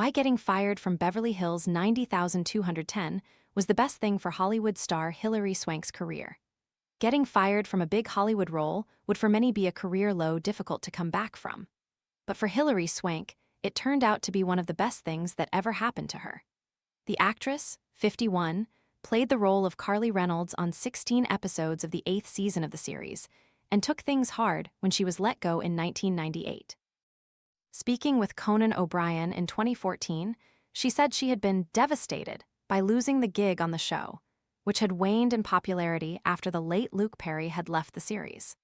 Why getting fired from Beverly Hills 90,210 was the best thing for Hollywood star Hilary Swank's career. Getting fired from a big Hollywood role would for many be a career low difficult to come back from. But for Hilary Swank, it turned out to be one of the best things that ever happened to her. The actress, 51, played the role of Carly Reynolds on 16 episodes of the 8th season of the series, and took things hard when she was let go in 1998. Speaking with Conan O'Brien in 2014, she said she had been devastated by losing the gig on the show, which had waned in popularity after the late Luke Perry had left the series.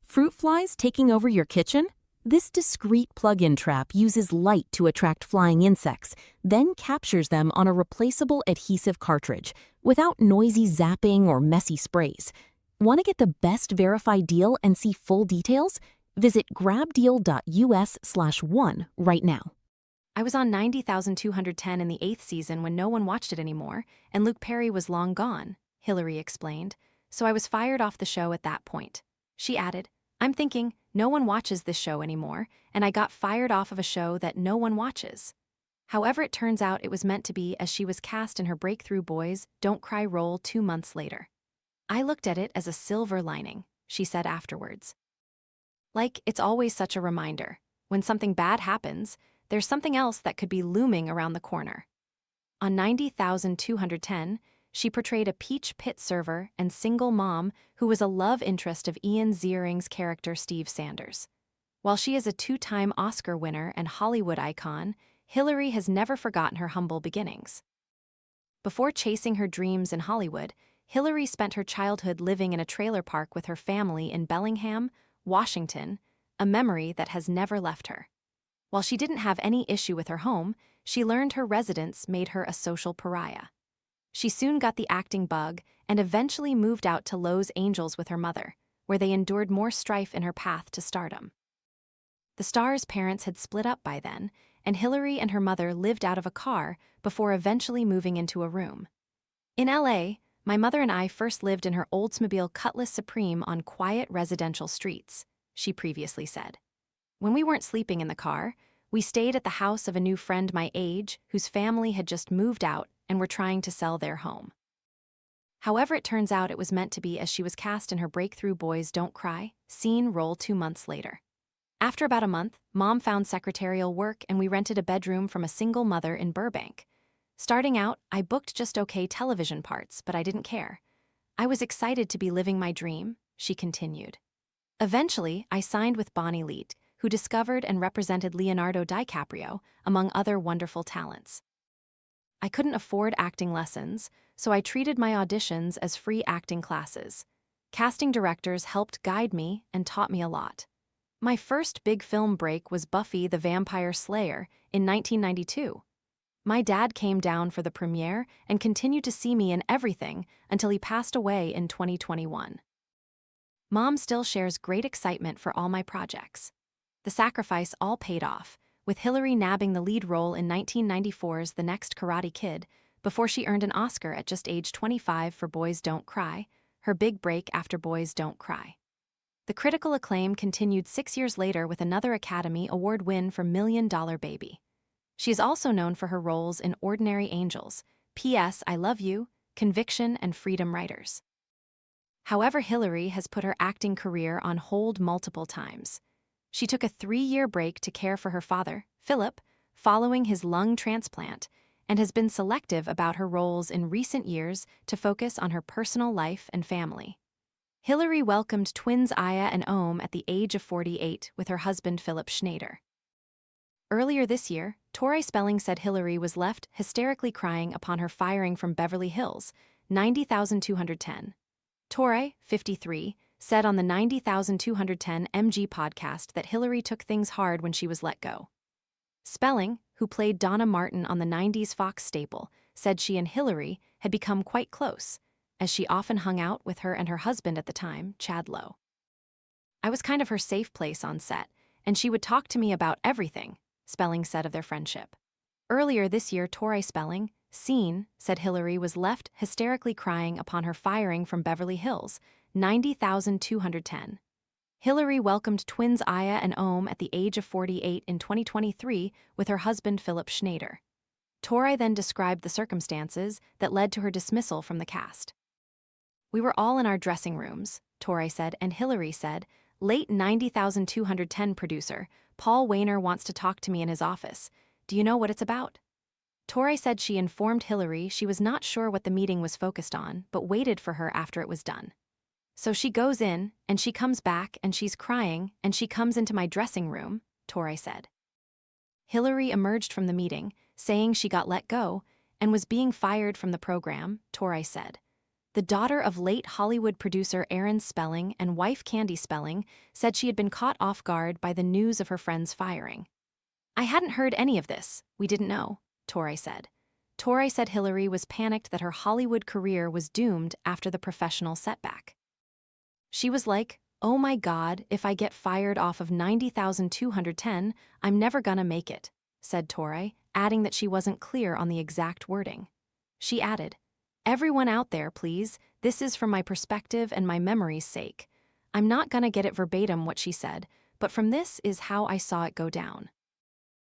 Fruit flies taking over your kitchen? This discreet plug-in trap uses light to attract flying insects, then captures them on a replaceable adhesive cartridge, without noisy zapping or messy sprays. Want to get the best verified deal and see full details? Visit grabdeal.us/one right now. I was on 90,210 in the 8th season when no one watched it anymore, and Luke Perry was long gone, Hilary explained, so I was fired off the show at that point. She added, I'm thinking, no one watches this show anymore, and I got fired off of a show that no one watches. However, it turns out it was meant to be, as she was cast in her breakthrough Boys Don't Cry role 2 months later. I looked at it as a silver lining, she said afterwards. Like, it's always such a reminder. When something bad happens, there's something else that could be looming around the corner. On 90,210, she portrayed a Peach Pit server and single mom who was a love interest of Ian Ziering's character Steve Sanders. While she is a 2-time Oscar winner and Hollywood icon, Hilary has never forgotten her humble beginnings. Before chasing her dreams in Hollywood, Hilary spent her childhood living in a trailer park with her family in Bellingham, Washington, a memory that has never left her. While she didn't have any issue with her home, she learned her residence made her a social pariah. She soon got the acting bug and eventually moved out to Los Angeles with her mother, where they endured more strife in her path to stardom. The star's parents had split up by then, and Hilary and her mother lived out of a car before eventually moving into a room. In LA, my mother and I first lived in her Oldsmobile Cutlass Supreme on quiet residential streets, she previously said. When we weren't sleeping in the car, we stayed at the house of a new friend my age whose family had just moved out and were trying to sell their home. However, it turns out it was meant to be, as she was cast in her breakthrough Boys Don't Cry scene role 2 months later. After about a month, Mom found secretarial work and we rented a bedroom from a single mother in Burbank. Starting out, I booked just okay television parts, but I didn't care. I was excited to be living my dream, she continued. Eventually, I signed with Bonnie Leet, who discovered and represented Leonardo DiCaprio, among other wonderful talents. I couldn't afford acting lessons, so I treated my auditions as free acting classes. Casting directors helped guide me and taught me a lot. My first big film break was Buffy the Vampire Slayer in 1992. My dad came down for the premiere and continued to see me in everything until he passed away in 2021. Mom still shares great excitement for all my projects. The sacrifice all paid off, with Hilary nabbing the lead role in 1994's The Next Karate Kid before she earned an Oscar at just age 25 for Boys Don't Cry, her big break after Boys Don't Cry. The critical acclaim continued 6 years later with another Academy Award win for $1 Million Baby. She is also known for her roles in Ordinary Angels, P.S. I Love You, Conviction, and Freedom Writers. However, Hilary has put her acting career on hold multiple times. She took a 3-year break to care for her father, Philip, following his lung transplant, and has been selective about her roles in recent years to focus on her personal life and family. Hilary welcomed twins Aya and Ohm at the age of 48 with her husband Philip Schneider. Earlier this year, Tori Spelling said Hilary was left hysterically crying upon her firing from Beverly Hills, 90,210. Tori, 53, said on the 90,210 MG podcast that Hilary took things hard when she was let go. Spelling, who played Donna Martin on the 90s Fox staple, said she and Hilary had become quite close, as she often hung out with her and her husband at the time, Chad Lowe. I was kind of her safe place on set, and she would talk to me about everything, Spelling said of their friendship. Earlier this year, Tori Spelling, seen, said Hilary was left hysterically crying upon her firing from Beverly Hills, 90,210. Hilary welcomed twins Aya and Ohm at the age of 48 in 2023 with her husband Philip Schneider. Tori then described the circumstances that led to her dismissal from the cast. "We were all in our dressing rooms," Tori said, and Hilary said, "Late 90,210 producer, Paul Weiner wants to talk to me in his office. Do you know what it's about?" Tori said she informed Hilary she was not sure what the meeting was focused on, but waited for her after it was done. "So she goes in, and she comes back, and she's crying, and she comes into my dressing room," Tori said. Hilary emerged from the meeting, saying she got let go, and was being fired from the program, Tori said. The daughter of late Hollywood producer Aaron Spelling and wife Candy Spelling said she had been caught off guard by the news of her friend's firing. "I hadn't heard any of this, we didn't know," Tori said. Tori said Hilary was panicked that her Hollywood career was doomed after the professional setback. She was like, "Oh my God, if I get fired off of 90,210, I'm never gonna make it," said Tori, adding that she wasn't clear on the exact wording. She added, "Everyone out there, please, this is from my perspective and my memory's sake. I'm not gonna get it verbatim what she said, but from this is how I saw it go down."